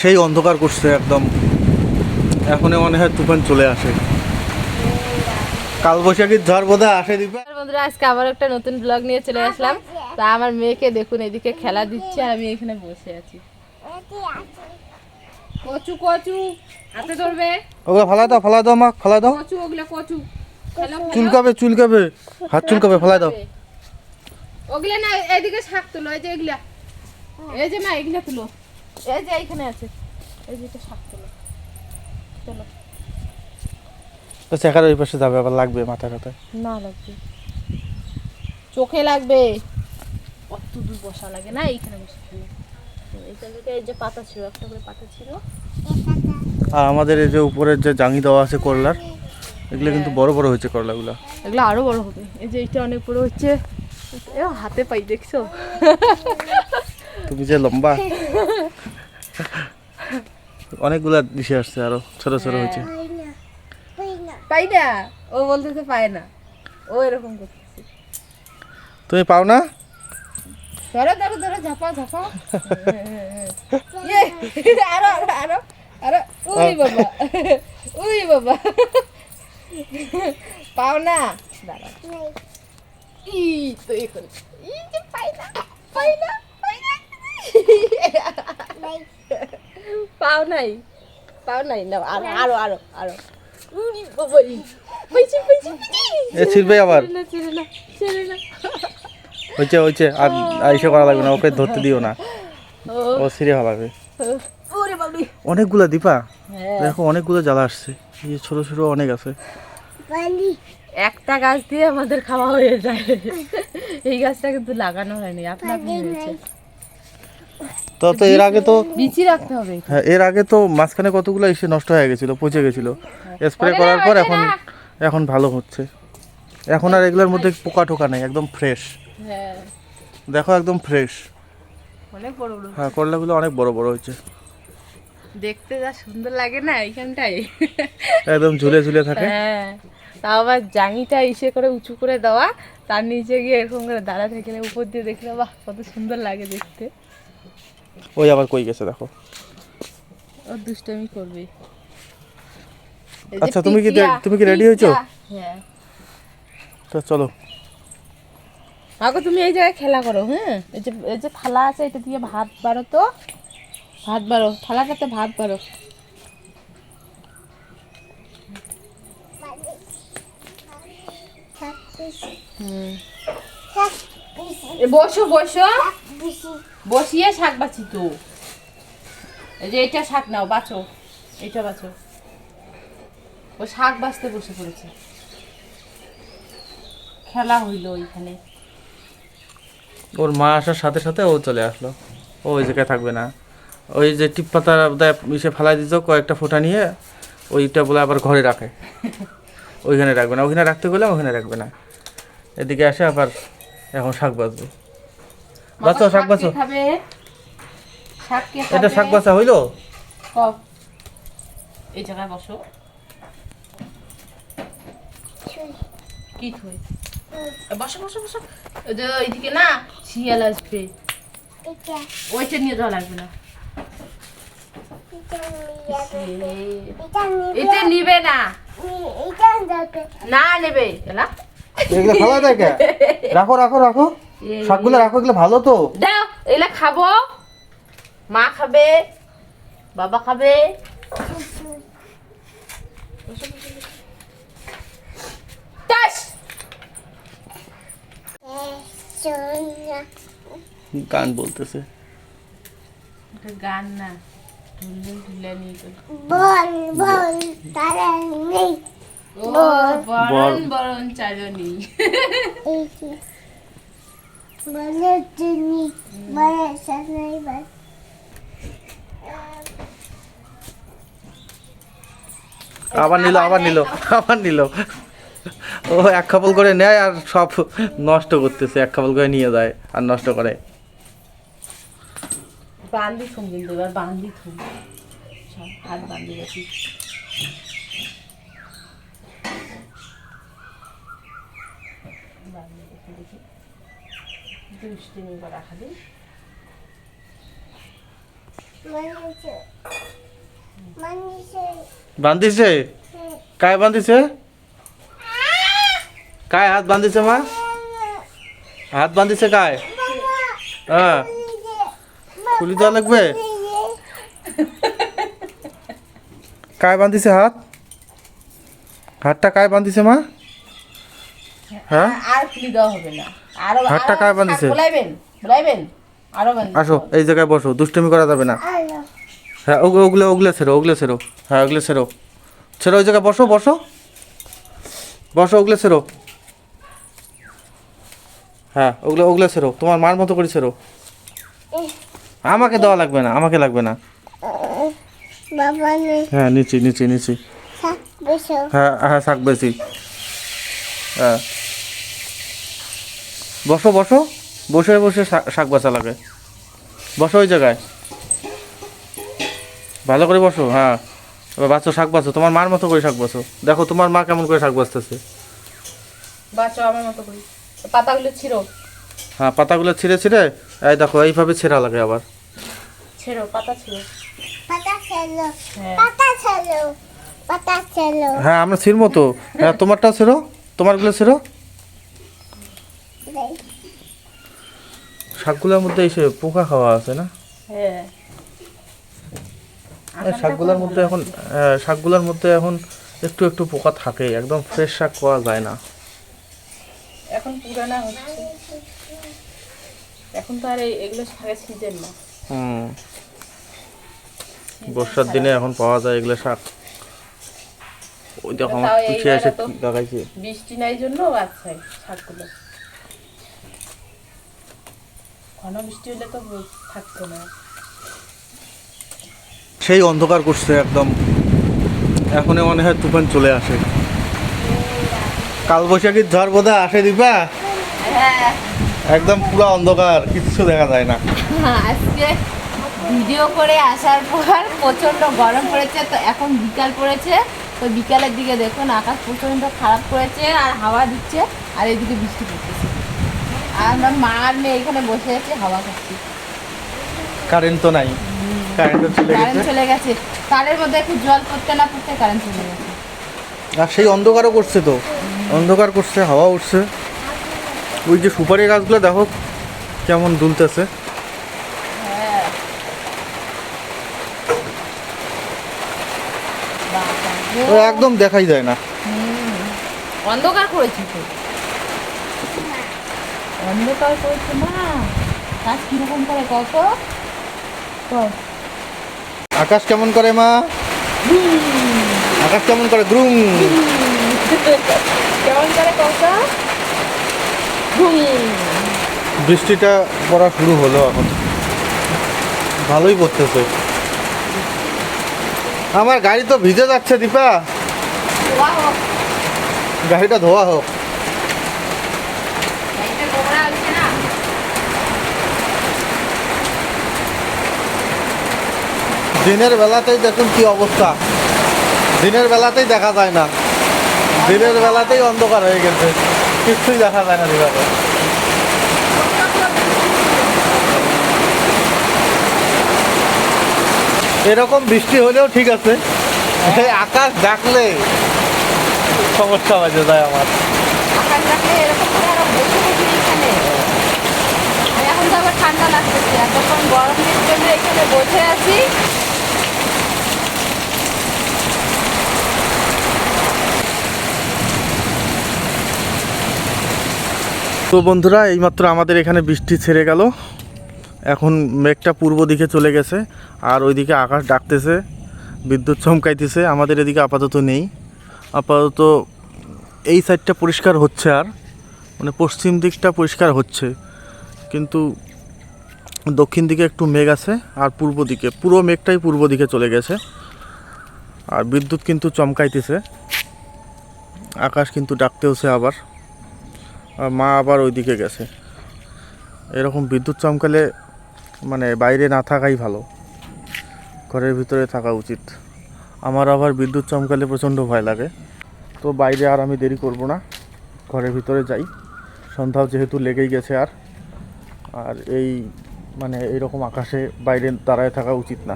সেই অন্ধকার করছে একদম। এখনই মনে হয় তুফান চলে আসে, কালবৈশাখীর ঝড় বোধহয় আসে। দিবে বন্ধুরা, আজকে আবার একটা নতুন ব্লগ নিয়ে চলে আসলাম। তা আমার মেয়েকে দেখুন, এদিকে খেলা দিচ্ছে, আমি এখানে বসে আছি। কচু কচু হাতে ধরবে, ওগুলো ফালাই দাও মা, ফালাই দাও। কচু ওগুলা কচু চুলকাবে হাত চুলকাবে, ফালাই দাও। ওগুলা না, এইদিকে শাক তুলো, এই যে এগুলা, এই যে মা এগুলা তুলো, এই যে এইখানে আছে, এই যে শাক তুলো, চলো। তো চেকার ওই পাশে যাবে, আবার লাগবে মাথা কাটায়। না লাগবে, চোখে লাগবে, অত দূর বসা লাগে না, এইখানে বসে খেলো। এই যে পাতা ছিল, একটা করে পাতা ছিল। আর আমাদের এই যে উপরের যে জাঙি দেওয়া আছে করলার, এগুলো কিন্তু বড় বড় হয়েছে করলাগুলো। এগুলো আরো বড় হবে। এই যে এটা অনেক বড় হচ্ছে, হাতে পাই, দেখছো? তুমি যে লম্বা, অনেকগুলা দিশে আসছে, আরো ছোট ছোট হয়েছে। পাই না, ও বলতেছে পায় না, ও এরকম করতেছে। তুমি পাও না? ধরো ধরো ধরো, ঝাপাও ঝাপাও। আরো আরো আরো আরো, উই বাবা, উই বাবা, পাও না, দাঁড়া। ই তো এখন, ই যে পাই না, পাই না, পাই না, পাও নাই, পাও নাই, না আরো আরো আরো আরো, উই বাবা, পাইছি পাইছি, এ ছিড়বে আবার। ছেড়ে না ছেড়ে না ছেড়ে না। হয়েছে আর আইসে করা লাগবে না, ওকে ধরতে দিও না, ও ছিঁড়ে হালাবে। ওরে বাবরি, অনেকগুলা দীপা, হ্যাঁ দেখো অনেকগুলো জ্বালা আসছে, এই যে ছোট ছোট অনেক আছে। একটা গাছ দিয়ে আমাদের খাওয়া হয়ে যায়। এই গাছটা কিন্তু লাগানো হয়নি, আপনা আপনি হয়েছে। তো তো এর আগে তো, বিচি রাখতে হবে। হ্যাঁ এর আগে তো মাঝখানে কতগুলো এসে নষ্ট হয়ে গেছিল, পচে গেছিল। স্প্রে করার পর এখন এখন ভালো হচ্ছে। এখন আর এগুলোর মধ্যে পোকা টোকা নেই, একদম ফ্রেশ। হ্যাঁ, দেখো একদম ফ্রেশ। অনেক বড় বড়, হ্যাঁ করলাগুলো অনেক বড় বড় হয়েছে, দেখতে যা সুন্দর লাগে না এইখানটায়। একদম ঝুলে ঝুলে থাকে। হ্যাঁ, তাও আবার জাঙিটা ইসে করে উঁচু করে দেওয়া, তার নিচে গিয়ে এরকম করে দাঁড়া থেকে উপর দিয়ে দেখলে বাহ কত সুন্দর লাগে দেখতে। ওই আবার কই গেছে দেখো। ও দুষ্টামি করবে। আচ্ছা তুমি কি রেডি হয়েছো? হ্যাঁ, তো চলো। আগো তুমি এই জায়গায় খেলা করো। হ্যাঁ, এই যে থালা আছে, এটা দিয়ে ভাত বাড়ো, তো ভাত বাড়ো, থালাটাতে ভাত বাড়ো। বসো বসো, বসিয়ে শাক বাছি তো। এই যে এটা শাক নাও, বাছো, এটা বাছো। ও শাক বাছতে বসে পড়েছে, খেলা হইলো ওইখানে। ওর মা আসার সাথে সাথে ও চলে আসলো, ও ওই জায়গায় থাকবে না। ওই যে টিপ পাতা মিশে ফেলাই দিত কয়েকটা ফোঁটা নিয়ে, ওইটা বলে আবার ঘরে রাখে। ওইখানে রাখবে না, ওইখানে রাখতে গেলে ওখানে রাখবে না, এদিকে আসে আবার এখন শাক বাঁচবে। বাঁচো শাক বাঁচো, এটা শাক বাঁচা হইলো। এই জায়গায় বসো। কি থই, বসো বসো বসো। ওই যে ওইদিকে না শিয়াল আসবে, ওইটা নিয়ে যাওয়া লাগবে না, এটা নিবে না, না নেবে এলা। এগুলো খাওয়া যায় কে? রাখো রাখো রাখো, শাকগুলো রাখো, এগুলো ভালো তো। দাও, এগুলা খাবো, মা খাবে, বাবা খাবে। গান বলতেছে, গান না, ঢুলে ঢুলে নিয়ে বল বল তারা নেই, বরণ বরণ চালনি। বলের চিনি বলের সাথে বাস। আবার নিল। ও এক খাপল করে নেয় আর সব নষ্ট করতেছে, এক খাপল করে নিয়ে যায় আর নষ্ট করে। বান্দি থুম, কিন্তু এবার বান্দি থুম, হাত বান্দি গেছি। দেখি দুষ্টিমি করা খালি। মানুষে মানুষে বান্ধিছে? काय বান্ধিছে? काय हात बांधिছে মা? हात बांधिছে काय? হ্যাঁ, খুলি দেওয়া লাগবে? काय বান্ধিছে হাত? হাতটা काय বান্ধিছে মা? হ্যাঁ, আর খুলি দেওয়া হবে না। আরো হাতটা কায় বাঁধিছে? বলাইবেন বলাইবেন আরো বান্ধি। আসো এই জায়গায় বসো, দুষ্টুমি করা যাবে না। আলো হ্যাঁ, ওগুলো ছেড়ো, ওগুলো ছেড়ো। হ্যাঁ, ওগুলো ছেড়ো, ছেড়ো। ওই জায়গায় বসো, বসো বসো, ওগুলো ছেড়ো। হ্যাঁ, ওগুলো ছেড়ো, তোমার মার মতো করে ছেড়ো। আমাকে দেওয়া লাগবে না, আমাকে লাগবে না। বাবা নেই হ্যাঁ, নিচি। থাক বসো হ্যাঁ হ্যাঁ, শাক বেশি। হ্যাঁ, বসো বসো, বসে শাক বাঁচা লাগে। বসো ওই জায়গায়, ভালো করে বসো। হ্যাঁ, এবার বাঁচো, শাক বাঁচো, তোমার মার মতো করে শাক বাঁচো। দেখো তোমার মা কেমন করে শাক বাঁচতেছে। বাঁচো আমার মতো করে। পাতাগুলো ছিঁড়ো, হ্যাঁ, পাতাগুলো ছিঁড়ে এই দেখো এইভাবে ছেঁড়া লাগে আবার। ছেড়ো, পাতা ছিঁড়ো। পাতা ছেলো হ্যাঁ। পাতা ছেলো হ্যাঁ, আমরা ছিঁড়বো তো। হ্যাঁ, তোমারটা ছেড়ো, তোমারগুলো ছেড়ো। শাকগুলোর মধ্যে এসে পোকা খাওয়া আছে না? হ্যাঁ। শাকগুলোর মধ্যে এখন একটু পোকা থাকে, একদম ফ্রেশ শাক পাওয়া যায় না। এখন পুরানা হচ্ছে, এখন তো আর এগুলো শাকের সিজন না। হুম, বর্ষার দিনে এখন পাওয়া যায় এগুলো শাক। ওই দেখো আমার তাও পিছিয়ে এসে এইবারে তো দেখাইছে। বৃষ্টি নাই জন্য বাচ্চাই শাকগুলো। ঘন বৃষ্টি হলে তো থাকতো না। সেই অন্ধকার করছে একদম, এখনই মনে হয় তুফান চলে আসে। কালবৈশাখীর ঝড় বোধহয় আসে দিবা। হ্যাঁ, একদম পুরো অন্ধকার, কিচ্ছু দেখা যায় না। আজকে ভিডিও করে আসার পর প্রচণ্ড গরম পড়েছে, তো এখন বিকাল পড়েছে। তো বিকালের দিকে দেখুন আকাশ প্রচণ্ড খারাপ করেছে আর হাওয়া দিচ্ছে, আর এদিকে বৃষ্টি পড়তেছে। আর আমরা মা আর মেয়ে এখানে বসে আছি, হাওয়া খাচ্ছি। কারেন্ট তো নাই, কারেন্টও চলে কারেন্ট গেছে। চলে গেছে, তারের মধ্যে একটু জল পড়তে না পড়তে কারেন্ট চলে গেছে। আর সেই অন্ধকারও করছে তো, অন্ধকার করছে, হাওয়া উঠছে। ওই যে সুপারি গাছগুলো দেখো কেমন দুলতেছে। হ্যাঁ, বাবা গো। ও একদম দেখাই যায় না। অন্ধকার করেছি তো, অন্ধকার করেছে না। গাছ কিরকম করে কত আকাশ কেমন করে মা? আকাশ কেমন করে? গ্রুম। কেমন করে কত বৃষ্টিটা পড়া শুরু হলো এখন, ভালোই পড়তেছে। আমার গাড়ি তো ভিজে যাচ্ছে দীপা, গাড়িটা ধোয়া হোক। দিনের বেলাতেই দেখুন কি অবস্থা, দিনের বেলাতেই দেখা যায় না, দিনের বেলাতেই অন্ধকার হয়ে গেছে, কিছুই দেখা যায় না দিবাতে। এরকম বৃষ্টি হলেও ঠিক আছে, এই আকাশ ডাকলে সমস্যা বাজে যায় আমার। আকাশ রাখলে এরকম করে আরো বসে বসে এখানে। আর এখন তো আবার ঠান্ডা লাগতেছে, এতক্ষণ গরমের জন্য এখানে বসে আছি। তো বন্ধুরা, এইমাত্র আমাদের এখানে বৃষ্টি ছেড়ে গেল। এখন মেঘটা পূর্ব দিকে চলে গেছে, আর ওইদিকে আকাশ ডাকতেছে, বিদ্যুৎ চমকাইতেছে। আমাদের এদিকে আপাতত নেই, আপাতত এই সাইডটা পরিষ্কার হচ্ছে, আর মানে পশ্চিম দিকটা পরিষ্কার হচ্ছে, কিন্তু দক্ষিণ দিকে একটু মেঘ আছে, আর পূর্ব দিকে পুরো মেঘটাই পূর্ব দিকে চলে গেছে। আর বিদ্যুৎ কিন্তু চমকাইতেছে, আকাশ কিন্তু ডাকতেওছে আবার, আর মা আবার ওইদিকে গেছে। এরকম বিদ্যুৎ চমকালে মানে বাইরে না থাকাই ভালো, ঘরের ভিতরে থাকা উচিত। আমার আবার বিদ্যুৎ চমকালে প্রচণ্ড ভয় লাগে, তো বাইরে আর আমি দেরি করব না, ঘরের ভিতরে যাই। সন্ধ্যাও যেহেতু লেগেই গেছে, আর এই মানে এরকম আকাশে বাইরে দাঁড়ায় থাকা উচিত না।